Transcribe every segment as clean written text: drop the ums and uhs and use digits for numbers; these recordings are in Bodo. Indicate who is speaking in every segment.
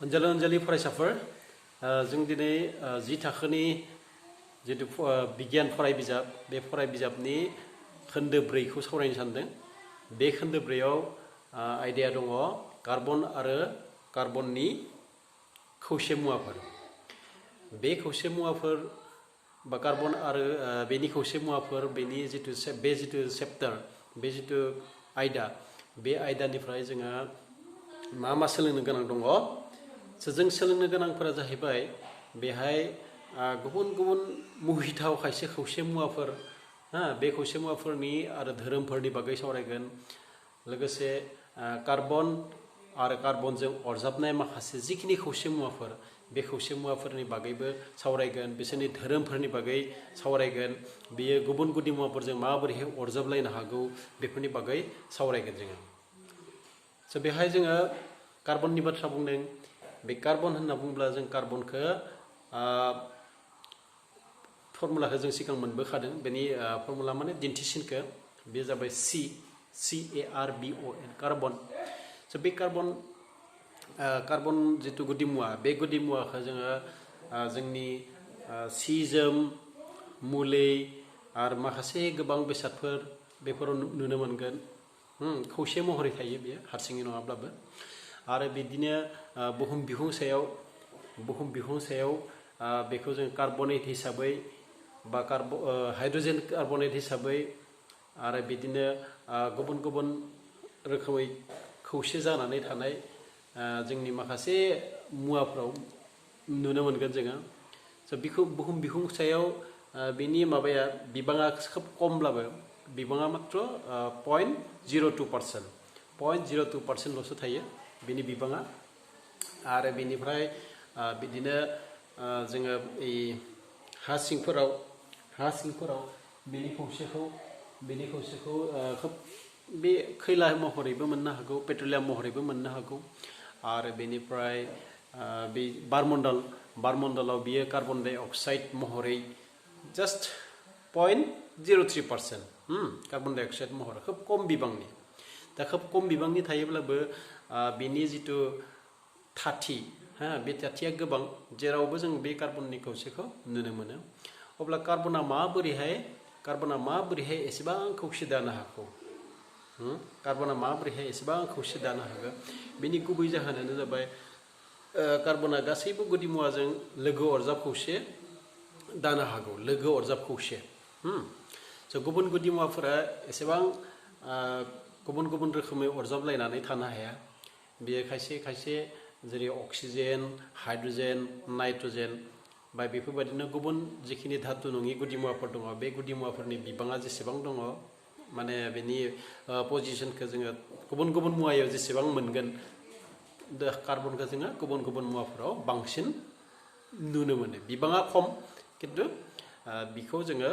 Speaker 1: अनजालु अनजालि फरायसाफोर जों दिनै जि थाखोनि जितु बिगियान फराय बिजाब बे फराय बिजाबनि खोन्दो 4 खौ सावरायनो सानदों। बे खोन्दो 4 आव आयदाया दङ कार्बन आरो कार्बननि खौसे मुवाफोर। बे खौसे मुवाफोर बा कार्बन आरो बेनि खौसे मुवाफोर बेनि जितु चेप्टार बे जितु आयदा बे आयदानिफ्राय जोङो मा सोलोंनो गोनां दङ। जों सोलोंनो गोनांफोरा जाहैबाय बेहाय गुबुन गुबुन मुहिथाव खायसे खौसे मुवाफोर बे खौसे मुवाफोरनि आरो धोरोमफोरनि बागै सावरायगोन। लोगोसे कार्बन आरो कार्बनजों अरजाबनाय माखासे जिखिनि खौसे मुवाफोर बे खौसे मुवाफोरनि बागैबो सावरायगोन। बिसोरनि धोरोमफोरनि बागै सावरायगोन। बेयो गुबुन गुदि मुवाफोरजों माबोरैहाय अरजाबलायनो हागौ बेफोरनि बागै सावरायगोन जोङो। बेहाय जोङो कार्बननि बाथ्रा बुंदों। बे कार्बन होनना बुङोब्ला जों कार्बनखौ फर्मुलाखौ जों सिगां मोनबोखादों। बेनि फर्मुला माने दिन्थिसिनखौ बे जाबाय CARBON कार्बन। बे कार्बन जितु गुदि मुवा बे गुदि मुवाखौ जोङो जोंनि सि जोम मुलि आरो माखासे गोबां बेसादफोर बेफोराव नुनो मोनगोन। खौसे महरै थायो बेयो हारसिङै नङाब्लाबो। आरो बिदिनो बुहुम बिहुं सायाव बेखौ जों कार्बनेट हिसाबै बा हाइड्रजेन कार्बनेट हिसाबै आरो बिदिनो गुबुन गुबुन रोखोमै खौसे जानानै थानाय जोंनि माखासे मुवाफ्राव नुनो मोनगोन जोङो। बेखौ बुहुम बिहुं सायाव बिनि बिबाङा खोब खमब्लाबो बिबाङा मात्र 0.02%ल'सो थायो बिनि बिबाङा। आरो बेनिफ्राय बिदिनो जोङो हा सिंफोराव बेनि खौसेखौ खोब बे खैला महरैबो मोननो हागौ, पेट्रलियाम महरैबो मोननो हागौ। आरो बेनिफ्राय बे बारमण्डलाव बियो कार्बन डाइ अक्साइड महरै जास्ट 0.03% कार्बन डाइ अक्साइड महर खोब खम बिबांनि। दा खोब खम बिबांनि थायोब्लाबो बिनि जितु थाथि बे थाथिया गोबां, जेरावबो जों बे कार्बननि खौसेखौ नुनो मोनो। अब्ला कार्बना माबोरैहाय एसेबां खौसे दानो हागौ? बेनि गुबै जाहोनानो जाबाय कार्बना गासैबो गुदि मुवाजों लोगो अरजाब खौसे दानो हागौ। गुबुन गुदि मुवाफोरा एसेबां गुबुन गुबुन रोखोमै अरजाबलायनानै थानो हाया। बेयो खायसे जेरै अक्सिजेन, हाइड्रजेन, नाइट्रजेन बा बेफोरबायदिनो गुबुन जिखिनि धातु नङि गुदि मुवाफोर दङ, बे गुदि मुवाफोरनि बिबाङा जेसेबां दङ माने बेनि पजिसनखौ जोङो गुबुन गुबुन मुवायाव जेसेबां मोनगोन, कार्बनखौ जोङो गुबुन गुबुन मुवाफोराव बांसिन नुनो मोनो। बिबाङा खम खिन्थु बिखौ जोङो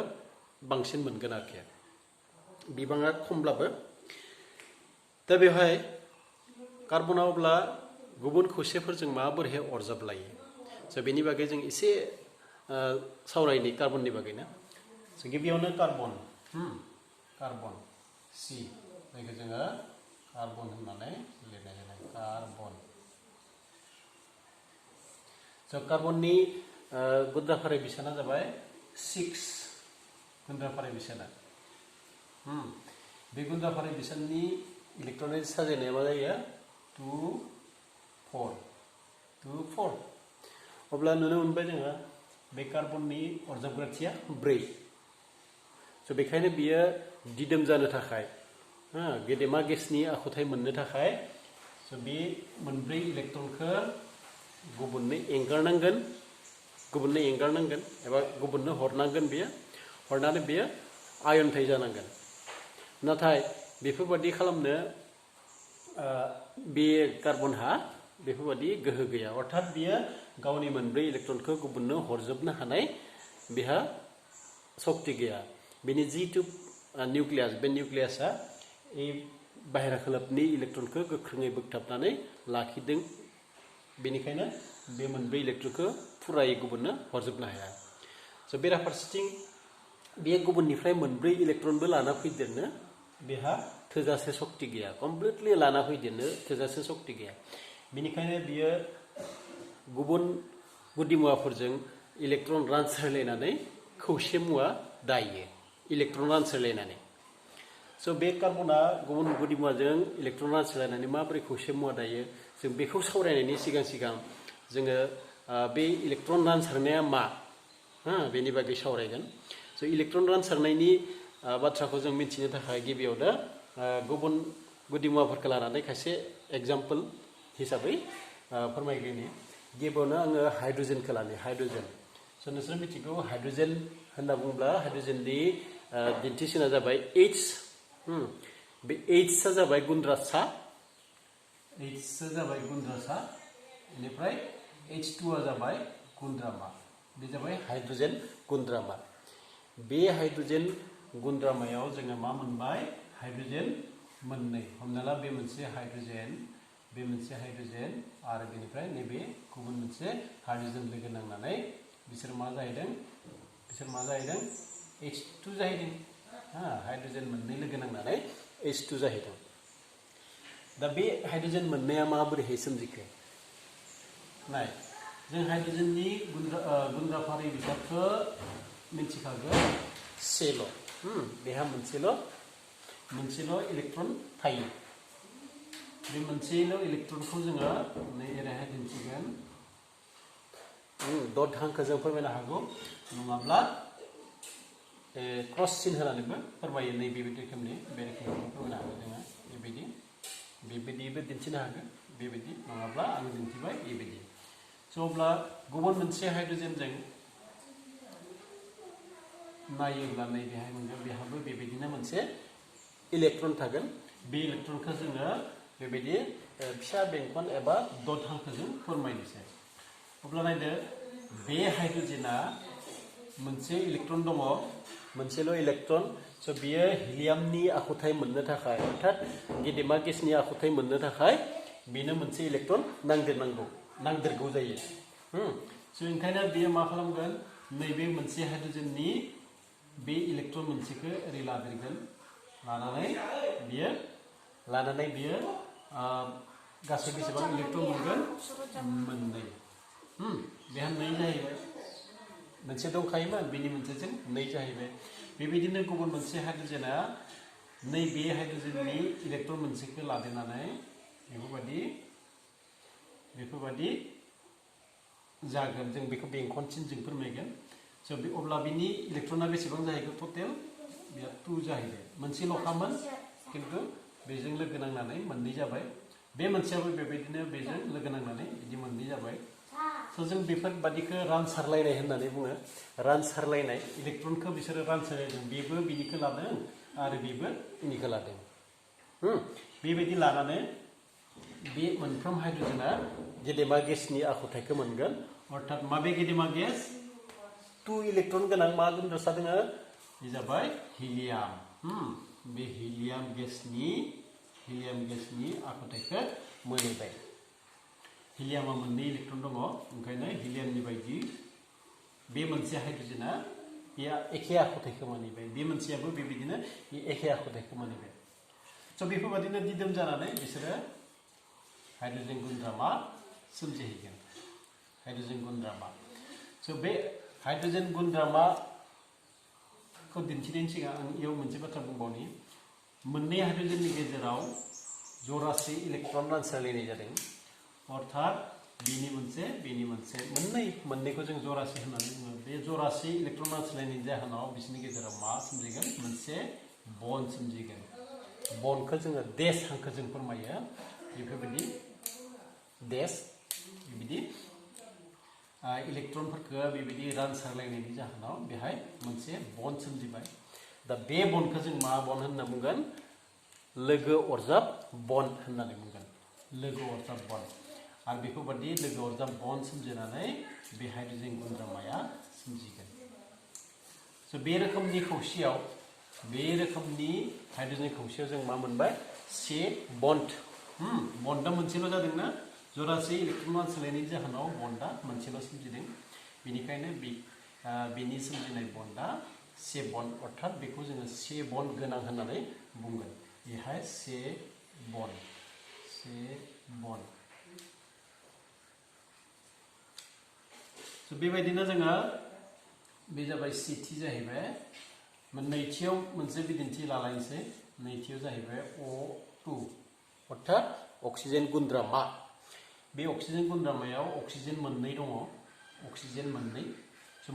Speaker 1: बांसिन मोनगोन आरोखि। बिबाङा खमब्लाबो दा बेवहाय कार्बना अब्ला गुबुन खौसेफोरजों माबोरैहाय अरजाबलायो? बेनि बागै जों एसे सावरायनि कार्बननि बागैनो। गिबियावनो कार्बन C जायखौ जोङो कार्बन होननानै लिरनाय जादों। कार्बननि गुन्द्राफारि बिसाना जाबाय 6 गुन्द्राफारि बिसाना। बे गुन्द्राफारि बिसाननि इलेक्ट्रनिक साजायनाया मा जायो? 2 4। अब्ला नुनो मोनबाय जोङो बे कार्बननि अरजाबग्राथिया 4। बेखायनो बियो दिदोम जानो थाखाय गेदेमा गेसनि आखुथाय मोननो थाखाय बे 4 इलेक्ट्रनखौ गुबुननो एंगारनांगोन एबा गुबुननो हरनांगोन। हरनानै बेयो आयनथाय जानांगोन। नाथाय बेफोरबादि खालामनो बे कार्बनहा बेफोरबादि गोहो गैया। अर्थात बियो गावनि 4 इलेक्ट्रनखौ गुबुननो हरजोबनो हानाय बेहा सक्ति गैया। बेनि जितु निउक्लियास, बे निउक्लियासा बाहेरा खोलोबनि इलेक्ट्रनखौ गोख्रोङै बोगथाबनानै लाखिदों। बेनिखायनो बे 4 इलेक्ट्रनखौ फुरायै गुबुननो हरजोबनो हाया। बेराफारसेथिं बे गुबुननिफ्राय 4 इलेक्ट्रनबो लाना फैदेरनो बेहा थोजासे सक्ति गैया। कमप्लिटलि लाना फैदेरनो थोजासे सक्ति गैया। बेनिखायनो बियो गुबुन गुदि मुवाफोरजों इलेक्ट्रन रानसारलायनानै खौसे मुवा दायो इलेक्ट्रन रानसारलायनानै स' बे कार्बना गुबुन गुदि मुवाजों इलेक्ट्रन रानसारलायनानै माबोरै खौसे मुवा दायो जों बेखौ सावरायनायनि सिगां सिगां जोङो बे इलेक्ट्रन रानसारनाया मा बेनि बागै सावरायगोन स' इलेक्ट्रन रानसारनायनि बाथ्राखौ जों मिथिनो थाखाय गिबियावनो गुबुन गुदि मुवाफोरखौ लानानै खायसे एग्जाम्पल हिसाबै फोरमायग्रोनि गिबियावनो आङो हाइड्रजेनखौ लानि हाइड्रजेन स' नोंसोर मिथिगौ हाइड्रजेन होनना बुङोब्ला हाइड्रजेननि दिन्थिसिना जाबाय H बे Hआ जाबाय गुन्द्रासा Hआ जाबाय गुन्द्रासा बेनिफ्राय H2आ जाबाय गुन्द्रामा बे जाबाय हाइड्रजेन गुन्द्रामा बे हाइड्रजेन गुन्द्रामायाव जोङो मा मोनबाय हाइड्रजेन मोननै हमना ला बे मोनसे हाइड्रजेन आरो बेनिफ्राय नैबे गुबुन मोनसे हाइड्रजेन लोगो नांनानै बिसोर मा जाहैदों H2 जाहैदों हाइड्रजेन मोननै लोगो नांनानै H2 जाहैदों दा बे हाइड्रजेन मोननैया माबोरैहाय सोमजिखो नाय जों हाइड्रजेननि गुन्द्राफारि बिजाबखौ मिथिखागौ सेल' बेहा मोनसेल' इलेक्ट्रन थायो बे मोनसेल' इलेक्ट्रनखौ जोङो नै ओरैहाय दिन्थिगोन डट हांखो जों फोरमायनो हागौ नङाब्ला क्रस सिन होनानैबो फोरमायो नै बेबायदि रोखोमनि बे रोखोमनि फोरमायनो हागौ जोङो बेबायदिबो दिन्थिनो हागोन बेबायदि नङाब्ला आं दिन्थिबाय बेबायदि स' अब्ला गुबुन मोनसे हाइड्रजेनजों नायोब्ला नै बेहाय मोनगोन बेहाबो बेबायदिनो मोनसे इलेक्ट्रन थागोन बे इलेक्ट्रनखौ जोङो बेबायदि फिसा बेंखन एबा डट हांखोजों फोरमायनोसै अब्ला नायदो बे हाइड्रजेना मोनसे इलेक्ट्रन दङ मोनसेल' इलेक्ट्रन स' बियो हिलियामनि आखुथाय मोननो थाखाय अर्थात गेदेमा गेसनि आखुथाय मोननो थाखाय बेनो मोनसे इलेक्ट्रन नांदेरगौ जायो स' ओंखायनो बियो मा खालामगोन नैबे मोनसे हाइड्रजेननि बे इलेक्ट्रन मोनसेखौ ओरै लादेरगोन लानानै बियो गासै बेसेबां इलेक्ट्रन मोनगोन मोननै बेहा नै जाहैबाय मोनसे दंखायोमोन बेनि मोनसेजों नै जाहैबाय बेबायदिनो गुबुन मोनसे हाइड्रजेना नैबे हाइड्रजेननि इलेक्ट्रन मोनसेखौ लादेरनानै बेफोरबायदि जागोन जों बेखौ बेंखनसिन जों फोरमायगोन स' अब्ला बिनि इलेक्ट्रना बेसेबां जाहैगोन टटेल बेहा 2 जाहैबाय मोनसेल'खामोन खिन्थु बेजों लोगो नांनानै मोननै जाबाय बे मोनसेयाबो बेबायदिनो बेजों लोगो नांनानै बिदि मोननै जाबाय स' जों बेफोरबादिखौ रानसारलायनाय होननानै बुङो रानसारलायनाय इलेक्ट्रनखौ बिसोरो रानसारलायदों बेबो बिनिखौ लादों आरो बेबो बिनिखौ लादों बेबायदि लानानै बे मोनफ्रोम हाइड्रजेना गेदेमा गेसनि आखुथायखौ मोनगोन अर्थात माबे गेदेमा गेस 2 इलेक्ट्रन गोनां मा गुन्द्रासा दङ बे जाबाय हिलियाम बे हिलियाम गेसनि आखुथायखौ मोनबाय हिलियामा मोननै इलेक्ट्रन दङ ओंखायनो हिलियामनि बायदि बे मोनसे हाइड्रजेना बेहा एखे आखुथायखौ मोनहैबाय बे मोनसेयाबो बेबायदिनो एखे आखुथायखौ मोनहैबाय स' बेफोरबायदिनो दिदोम जानानै बिसोरो हाइड्रजेन गुन्द्रामा सोमजिहैगोन हाइड्रजेन गुन्द्रामा स' बे हाइड्रजेन गुन्द्रामाखौ दिन्थिनायनि सिगां आं इयाव मोनसे बाथ्रा बुंबावनि मोननै हाइड्रजेननि गेजेराव जरासे इलेक्ट्रन रानसारलायनाय जादों अर्थात बेनि मोनसे मोननैखौ जों जरासे होननानै बुङो बे जरासे इलेक्ट्रन रानसारलायनायनि जाहोनाव बिसोरनि गेजेराव मा सोमजिगोन मोनसे बन्ड सोमजिगोन बन्डखौ जोङो देश हांखोजों फोरमायो बेफोरबायदि देश बेबायदि इलेक्ट्रनफोरखौ बेबायदि रानसारलायनायनि जाहोनाव बेहाय मोनसे बन्ड सोमजिबाय दा बे बन्डखौ जों मा बन्ड होनना बुंगोन लोगो अरजाब बन्ड होननानै बुंगोन लोगो अरजाब बन्ड आरो बेफोरबायदि लोगो अरजाब बन्ड सोमजिनानै बे हाइड्रजेन गुन्द्रामाया सोमजिगोन स' बे रोखोमनि हाइड्रजेन खौसेयाव जों मा मोनबाय से बन्ड बन्डा मोनसेल' जादोंना जरासे इलेक्ट्रन रानसारलायनायनि जाहोनाव बन्डा मोनसेल' सोमजिदों बेनिखायनो बेनि सोमजिनाय बन्डा से बन्ड अर्थात बेखौ जोङो से बन्ड गोनां होननानै बुंगोन बेहाय से बन्ड बेबायदिनो जोङो बे जाबाय सेथि जाहैबाय नैथियाव मोनसे बिदिन्थि लालायनोसै नैथियाव जाहैबाय O2 अर्थात अक्सिजेन गुन्द्रामा बे अक्सिजेन गुन्द्रामायाव अक्सिजेन मोननै दङ अक्सिजेन मोननै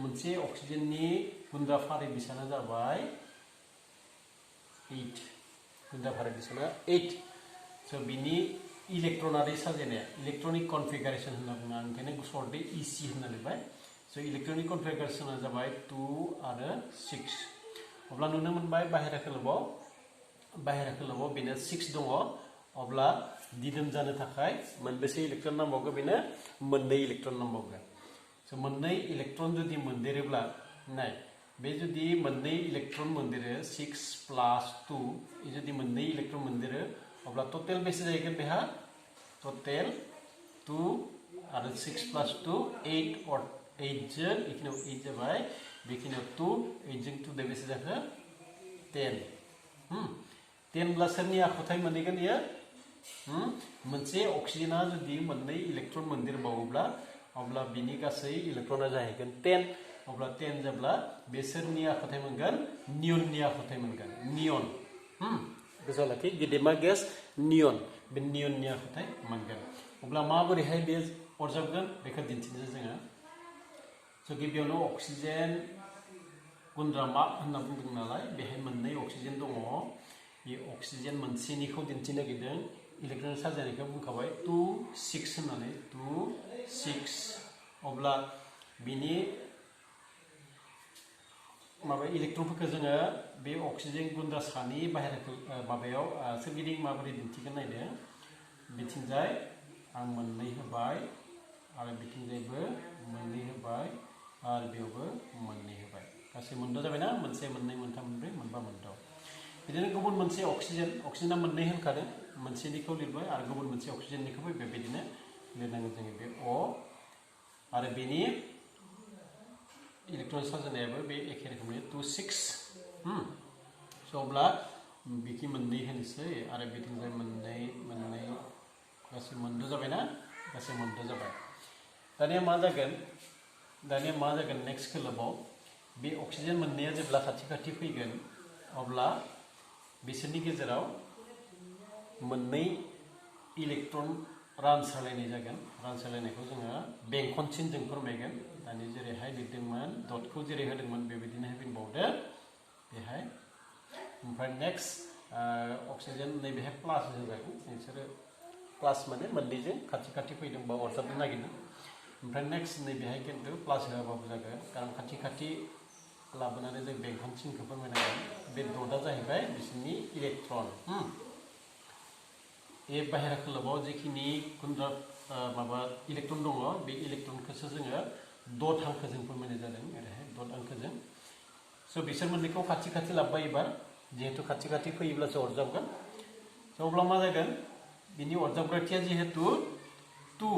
Speaker 1: मोनसे अक्सिजेननि गुन्द्रा फारि बिसाना जाबाय 8 गुन्द्रा फारि बिसाना 8 बिनि इलेक्ट्रनारि साजायनाया इलेक्ट्रनिक कनफिगारेशन होनना बुङो आं ओंखायनो सर्टै इसि होनना लिरबाय इलेक्ट्रनिक कनफिगारेशना जाबाय 2 आरो 6 अब्ला नुनो मोनबाय बाहेरा खोलोबाव बेनो 6 दङ अब्ला दिदोम जानो थाखाय मोनबेसे इलेक्ट्रन नांबावगौ बेनो मोननै इलेक्ट्रन नांबावगौ मोननै इलेक्ट्रन जुदि मोनदेरोब्ला नाय बे जुदि मोननै इलेक्ट्रन मोनदेरो 6 प्लस 2 जुदि मोननै इलेक्ट्रन मोनदेरो अब्ला टोटल बेसे जाहैगोन बेहा टोटल 2 आरो 6 प्लस 2 8 और 8 जों इखिनियाव 8 जाबाय बेखिनियाव 2 8 जों 2 दे बेसे जाखो 10 10 ब्ला सोरनि आखुथाय मोनहैगोन इयो मोनसे अक्सिजेना जुदि मोननै इलेक्ट्रन मोनदेरबावोब्ला अब्ला बिनि गासै इलेक्ट्रना जाहैगोन 10 अब्ला 10 जाब्ला बे सोरनि आखुथाय मोनगोन नियननि आखुथाय मोनगोन नियन गोसोआव लाखि गेदेमा गेस नियन बे नियननि आखुथाय मोनगोन अब्ला माबोरैहाय बे अरजाबगोन बेखौ दिन्थिनो जोङो गिबियावनो अक्सिजेन गुन्द्रामा होनना बुंदों नालाय बेहाय मोननै अक्सिजेन दङ बे अक्सिजेन मोनसेनिखौ दिन्थिनो नागिरदों इलेक्ट्रन साजायनायखौ बुंखाबाय 2 6 होननानै 2 6 अब्ला बिनि माबा इलेक्ट्रनफोरखौ जोङो बे अक्सिजेन गुन्द्रा सानि बाहेरा माबायाव सोरगिदिं माबोरै दिन्थिगोन नायदो बिथिंजाय आं मोननै होबाय आरो बिथिंजायबो मोननै होबाय आरो बेयावबो मोननै होबाय गासै मोनद' जाबायना मोनसे मोननै मोनथाम मोनब्रै मोनबा मोनद' बिदिनो गुबुन मोनसे अक्सिजेना मोननै होनखादों मोनसेनिखौ लिरबाय आरो गुबुन मोनसे अक्सिजेननिखौबो बेबायदिनो लिरनांगोन जोङो बे अ आरो बेनि इलेक्ट्रन साजायनायाबो बे एखे रोखोमनि 2 6 अब्ला बिखि मोननै होनोसै आरो बिथिंजाय मोननै मोननै गासै मोनद' जाबायना गासै मोनद' जाबाय दानिया मा जागोन नेक्स्ट खोलोबाव बे अक्सिजेन मोननैया जेब्ला खाथि खाथि फैगोन अब्ला बिसोरनि गेजेराव मोननै इलेक्ट्रन रानसारलायनाय जागोन रानसारलायनायखौ जोङो बेंखनसिन जों फोरमायगोन दानि जेरैहाय लिरदोंमोन डटखौ जेरै होदोंमोन बेबायदिनो होफिनबावदो बेहाय ओमफ्राय नेक्स्ट अक्सिजेन नैबेहाय प्लास होजागोन नोंसोरो प्लास माने मोननैजों खाथि खाथि फैदोंबा अरजाबनो नागिरदों ओमफ्राय नेक्स्ट नैबेहाय खिन्थु प्लास होआबाबो जागोन कारण खाथि खाथि लाबोनानै जों बेंखनसिनखौ फोरमायनांगोन बे डटआ जाहैबाय बिसोरनि इलेक्ट्रन बे बाहेरा खोलोबाव जेखिनि गुन्द्रा माबा इलेक्ट्रन दङ बे इलेक्ट्रनखौसो जोङो डट हांखोजों फोरमायनाय जादों ओरैहाय डट हांखोजों बिसोर मोननैखौ खाथि खाथि लाबोबाय एबार जिहेतु खाथि खाथि फैयोब्लासो अरजाबगोन अब्ला मा जागोन बिनि अरजाबग्राथिया जिहेतु 2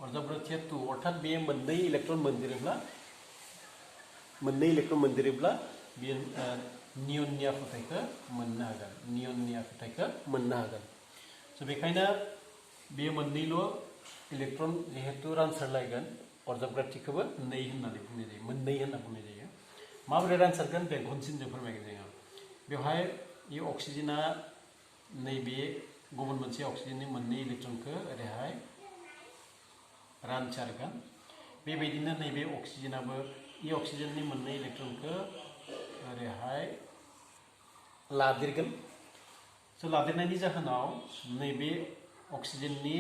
Speaker 1: अरजाबग्राथिया 2 अर्थात बे मोननै इलेक्ट्रन मोनदेरोब्ला बेयो नियननि आखुथायखौ मोननो हागोन बेखायनो बेयो मोननैल' इलेक्ट्रन जिहेतु रानसारलायगोन अरजाबग्राथिखौबो 2 होननानै बुंनाय जायो मोननै होनना बुंनाय जायो माबोरै रानसारगोन बेंखनसिनजों फोरमायगोन जोङो बेवहाय बे अक्सिजेना नैबे गुबुन मोनसे अक्सिजेननि मोननै इलेक्ट्रनखौ ओरैहाय रानसारगोन बेबायदिनो नैबे अक्सिजेनाबो इ अक्सिजेननि मोननै इलेक्ट्रनखौ ओरैहाय लादेरगोन लादेरनायनि जाहोनाव नैबे अक्सिजेननि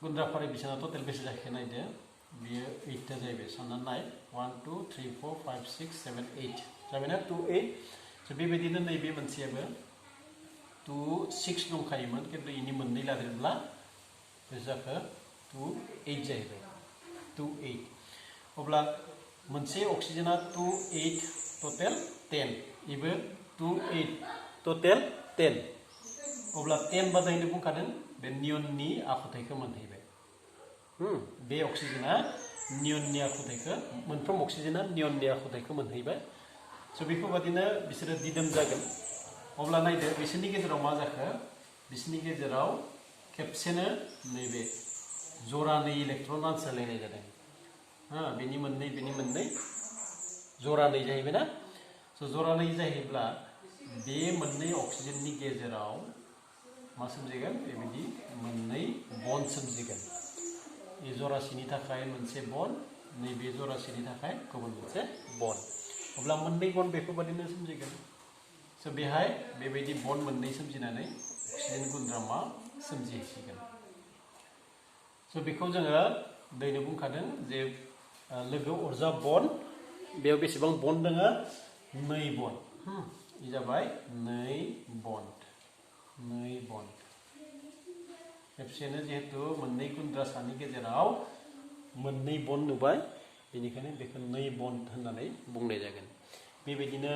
Speaker 1: गुन्द्रा फारि बिसाना टोटेल बेसे जाखो नायदो बियो 8 जाहैबाय साननानै नाय 1 2 3 4 5 6 7 8 जाबायना 2 8 बेबायदिनो नैबे मोनसेयाबो 2 6 दंखायोमोन किन्तु इनि मोननै लादेरब्ला बेसे जाखो 2 8 जाहैबाय 2 8 अब्ला मोनसे अक्सिजेना 2 8 टोटेल 10 इबो 2 8 टोटेल 10 अब्ला 10 बादायनो बुंखादों बे नियननि आखुथायखौ मोनहैबाय बे अक्सिजेना नियननि आखुथायखौ मोनफ्रोम अक्सिजेना नियननि आखुथायखौ मोनहैबाय बेफोरबादिनो बिसोरो दिदोम जागोन अब्ला नायदो बिसोरनि गेजेराव मा जाखो बिसोरनि गेजेराव खेबसेनो नैबे जरानै इलेक्ट्रन रानसारलायनाय जादों बेनि मोननै जरानै जाहैबाय ना स' जरानै जाहैब्ला बे मोननै अक्सिजेननि गेजेराव मा सोमजिगोन बेबायदि मोननै बन्ड सोमजिगोन बे जरासेनि थाखाय मोनसे बन्ड नैबे जरासेनि थाखाय गुबुन मोनसे बन्ड अब्ला मोननै बन्ड बेफोरबायदिनो सोमजिगोन स' बेहाय बेबायदि बन्ड मोननै सोमजिनानै अक्सिजेन गुन्द्रामा सोमजिहैसिगोन स' बेखौ जोङो दैनो बुंखादों जे लोगो अरजाब बन्ड बेयाव बेसेबां बन्ड दङ 2 बन्ड बे जाबाय 2 बन्ड खेबसेनो जिहेतु मोननै गुन्द्रासानि गेजेराव मोननै बन्ड नुबाय बेनिखायनो बेखौ 2 बन्ड होननानै बुंनाय जागोन बेबायदिनो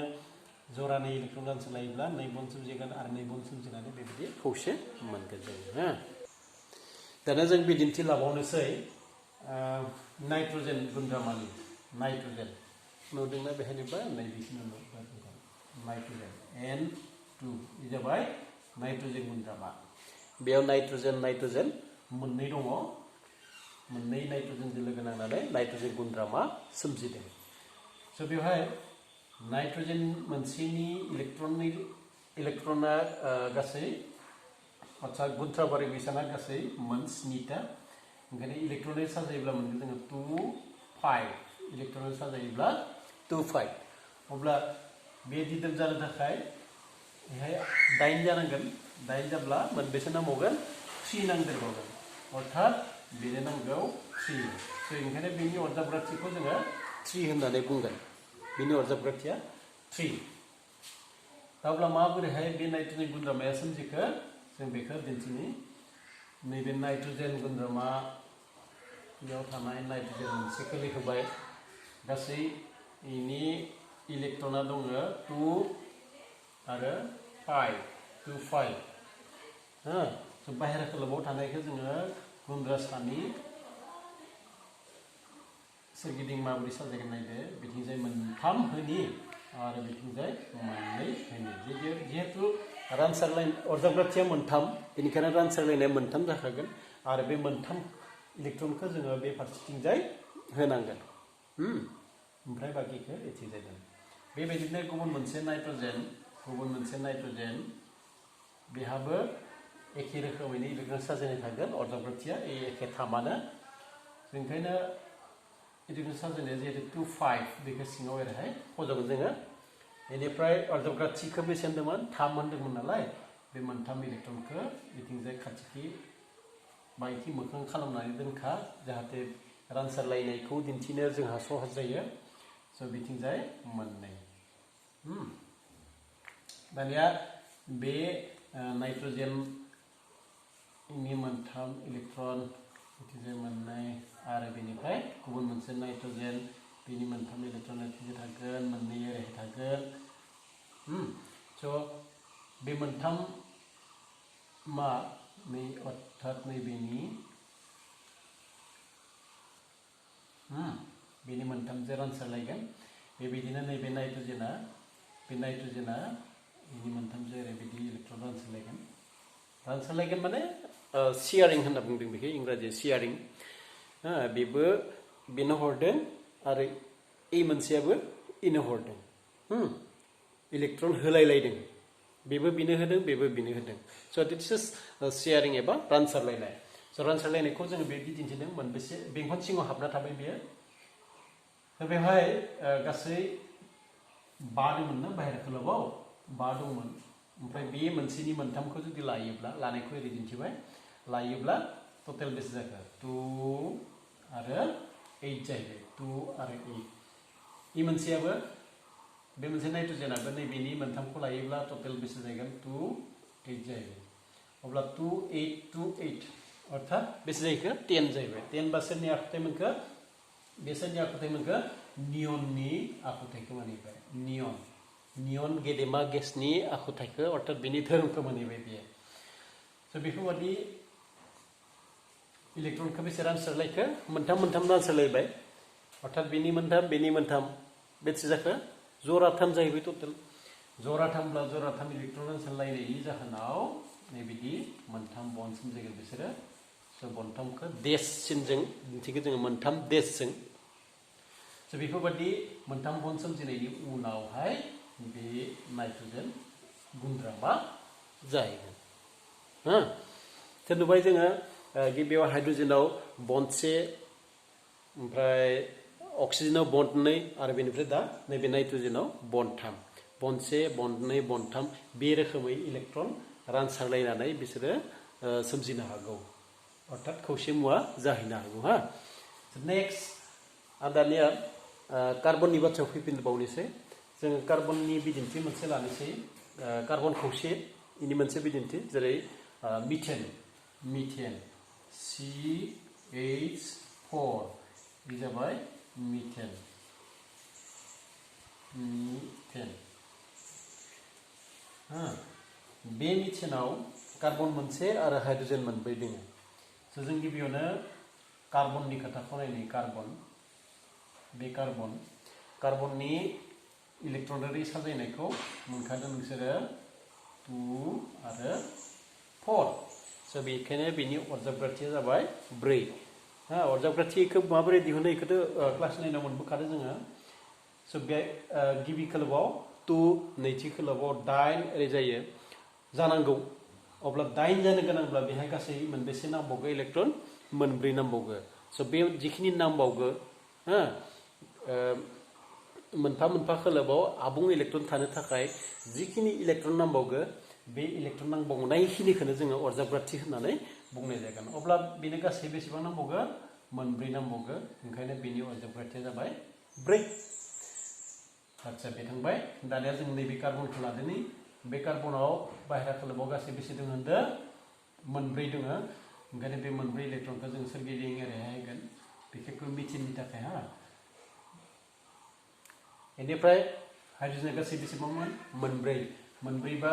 Speaker 1: जरानै इलेक्ट्रन रानसारलायोब्ला 2 बन्ड सोमजिगोन आरो 2 बन्ड सोमजिनानै बेबायदि खौसे मोनगोन जोङो दाना जों बिदिन्थि लाबावनोसै नाइट्रजेन गुन्द्रामानि नाइट्रजेन नुदोंना बेहायनोबा नैबेखिनियाव नाइट्रजेन N2 बे जाबाय नाइट्रजेन गुन्द्रामा बेयाव नाइट्रजेन मोननै दङ मोननै नाइट्रजेनजों लोगो नांनानै नाइट्रजेन गुन्द्रामा सोमजिदों स' बेवहाय नाइट्रजेन मोनसेनि इलेक्ट्रना गासै आच्छा गुन्द्राबारि बेसाना गासै मोन 7टा ओंखायनो इलेक्ट्रनिक साजायोब्ला मोनगोन जोङो 2 5 इलेक्ट्रनिक साजायोब्ला 2 5 अब्ला बे दिदोम जानो थाखाय बेहाय 8 जानांगोन 8 जाब्ला मोनबेसे नांबावगोन 3 नांदेरबावगोन अर्थात बेनो नांगौ 3 स' ओंखायनो बेनि अरजाबग्राथिखौ जोङो 3 होननानै बुंगोन बेनि अरजाबग्राथिया 3 अब्ला माबोरैहाय बे नाइट्रजेन गुन्द्रामाया सोमजिखो जों बेखौ दिन्थिनि नैबे नाइट्रजेन गुन्द्रामा बेयाव थानाय नाइट्रजेन मोनसेखौ लिरहोबाय गासै इनि इलेक्ट्रना दङ 2 आरो 5 2 5 स' बाहेरा खोलोबाव थानायखौ जोङो गुन्द्रासानि सोरगिदिं माबोरै साजायगोन नायदो बिथिंजाय 3 होनि आरो बिथिंजाय 2 होनि जिहेतु रानसारलाय अरजाबग्राथिया 3 बेनिखायनो रानसारलायनाया 3 जाखागोन आरो बे 3 इलेक्ट्रनखौ जोङो बे फारसेथिंजाय होनांगोन ओमफ्राय बाकिखौ एथिंजाय दोन बेबायदिनो गुबुन मोनसे नाइट्रजेन बेहाबो एखे रोखोमैनो इलेक्ट्रन साजायनाय थागोन अरजाबग्राथिया एखे 3आनो ओंखायनो इलेक्ट्रन साजायनाया जिहेतु 2 5 बेखौ सिङाव ओरैहाय फज'गोन जोङो बेनिफ्राय अरजाबग्राथिखौ बेसे होनदोंमोन 3 होनदोंमोन नालाय बे 3 इलेक्ट्रनखौ बिथिंजाय खाथिखि बायथि मोखां खालामनानै दोनखा जाहाथे रानसारलायनायखौ दिन्थिनो जोंहा सहज जायो स' बिथिंजाय 2 दानिया बे नाइट्रजेननि 3 इलेक्ट्रन बिथिंजाय 2 आरो बेनिफ्राय गुबुन मोनसे नाइट्रजेन बेनि 3 इलेक्ट्रन बिथिंजाय थागोन 2 ओरैहाय थागोन स' बे 3 मा नै अर्थात नैबेनि बेनि 3जों रानसारलायगोन बेबायदिनो नैबे नाइट्रजेना बेनि 3जों ओरैबायदि इलेक्ट्रन रानसारलायगोन माने शेयारिं होनना बुंदों बेखौ इंराजियाव शेयारिं बेबो बेनो हरदों आरो मोनसेयाबो इनो हरदों इलेक्ट्रन होलायलायदों बेबो बिनो होदों बेबो बिनो होदों स' दिस इज शेयारिं एबा रानसारलायनाय स' रानसारलायनायखौ जोङो बेबायदि दिन्थिदों मोनबेसे बेंखन सिङाव हाबना थाबाय बेयो बेवहाय गासै 5 दंमोन ना बाहेरा खोलोबाव 5 दंमोन ओमफ्राय बे मोनसेनि 3खौ जुदि लानायखौ ओरै दिन्थिबाय लायोब्ला टटेल बेसे जाखो 2 आरो 8 जाहैबाय 2 आरो 8 मोनसेयाबो बे मोनसे नाइट्रजेनाबो नैबेनि 3खौ लायोब्ला टटेल बेसे जागोन 2 8 जाहैबाय अब्ला 2 8 2 8 अर्थात बेसे जाहैखो 10 जाहैबाय 10 बा सोरनि आखुथाय मोनखो बे सोरनि आखुथाय मोनखो नियननि आखुथायखौ मोनहैबाय नियन गेदेमा गेसनि आखुथायखौ अर्थात बेनि धोरोमखौ मोनहैबाय बेयो स' बेफोरबादि इलेक्ट्रनखौ बेसे रानसारलायखो 3 रानसारलायबाय अर्थात बेनि 3 बेनि 3 बेसे जाखो जराथाम जाहैबाय टटेल जराथामब्ला जराथाम इलेक्ट्रन रानसारलायनायनि जाहोनाव नैबिदि 3 बन्ड सोमजिगोन बिसोरो स' जों मोनथामखौ देशसिनजों दिन्थिगोन जोङो मोनथाम देशजों स' बेफोरबादि मोनथाम बन्ड सोमजिनायनि उनावहाय बे नाइट्रजेन गुन्द्रामा जाहैगोन हो थ' नुबाय जोङो गिबियाव हाइड्रजेनाव बन्डसे ओमफ्राय अक्सिजेनाव बन्ड 2 आरो बेनिफ्राय दा नैबे नाइट्रजेनाव बन्ड 3 बन्डसे बन्ड 2 बन्ड 3 बे रोखोमै इलेक्ट्रन रानसारलायनानै बिसोरो सोमजिनो हागौ अर्थात खौसे मुवा जाहैनो हागौ हा नेक्स्ट आं दानिया कार्बननि बाथ्रायाव फैफिनबावनोसै जोङो कार्बननि बिदिन्थि मोनसे लानोसै कार्बन खौसे इनि मोनसे बिदिन्थि जेरै मिथेन मिथेन CH4 बे जाबाय मिथेन मिथेन बे मिथेनाव कार्बन मोनसे आरो हाइड्रजेन मोनब्रै दङ स' जों गिबियावनो कार्बननि खोथाखौ नायनि कार्बन बे कार्बननि इलेक्ट्रनारि साजायनायखौ मोनखादों नोंसोरो 2 आरो 4 स' बेखायनो बेनि अरजाबग्राथिया जाबाय 4 अरजाबग्राथिखौ माबोरै दिहुनो बेखौथ' क्लास 9 आव मोनबोखादों जोङो स' बे गिबि खोलोबाव 2 नैथि खोलोबाव 8 ओरै जायो जानांगौ अब्ला 8 जानो गोनांब्ला बेहाय गासै मोनबेसे नांबावगौ इलेक्ट्रन मोनब्रै नांबावगौ स' बे जिखिनि नांबावगौ मोनफा मोनफा खोलोबाव आबुं इलेक्ट्रन थानो थाखाय जिखिनि इलेक्ट्रन नांबावगौ बे इलेक्ट्रन नांबावनायखिनिखौनो जोङो अरजाबग्राथि होननानै बुंनाय जागोन अब्ला बेनो गासै बेसेबां नांबावगौ मोनब्रै नांबावगौ ओंखायनो बेनि अरजाबग्राथिया जाबाय 4 आच्छा बे थांबाय दानिया जों नैबे कार्बनखौ लादोंनि बे कार्बनाव बाहेरा खोलोबाव गासै बेसे दङ होनदों मोनब्रै दङ ओंखायनो बे मोनब्रै इलेक्ट्रनखौ जों सोरगिदिं ओरैहाय होगोन बिखेखকৈ मिथेननि थाखाय बेनिफ्राय हाइड्रजेना गासै बेसेबांमोन मोनब्रैबा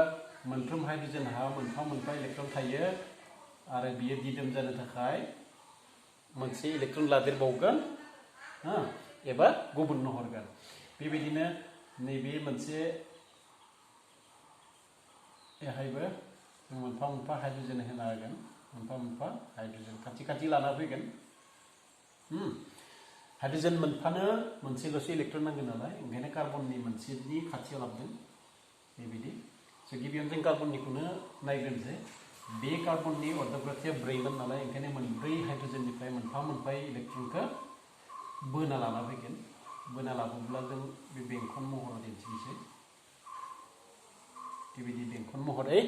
Speaker 1: मोनफ्रोम हाइड्रजेनहा मोनफा मोनफा इलेक्ट्रन थायो आरो बियो दिदोम जानो थाखाय मोनसे इलेक्ट्रन लादेरबावगोन एबा गुबुननो हरगोन बेबायदिनो नैबे मोनसे बेहायबो जों मोनफा मोनफा हाइड्रजेन होना होगोन मोनफा मोनफा हाइड्रजेन खाथि खाथि लाना फैगोन हाइड्रजेन मोनफानो मोनसेल'सो इलेक्ट्रन नांगोन नालाय ओंखायनो कार्बननि मोनसेनि खाथियाव लाबोदों बेबायदि स' गिबियावनो जों कार्बननिखौनो नायग्रोनोसै बे कार्बननि अरजाबग्राथिया 4मोन नालाय ओंखायनो मोनब्रै हाइड्रजेननिफ्राय मोनफा मोनफा इलेक्ट्रनखौ बोना लाना फैगोन बोना लाबोब्ला जों बे बेंखन महराव दिन्थिनोसै बेबायदि बेंखन महरै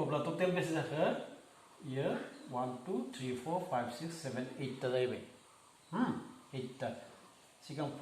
Speaker 1: अब्ला टटेल बेसे जाखो इयो 1 2 3 4 5 6 7 8 ता जाहैबाय 8 ता सिगां 4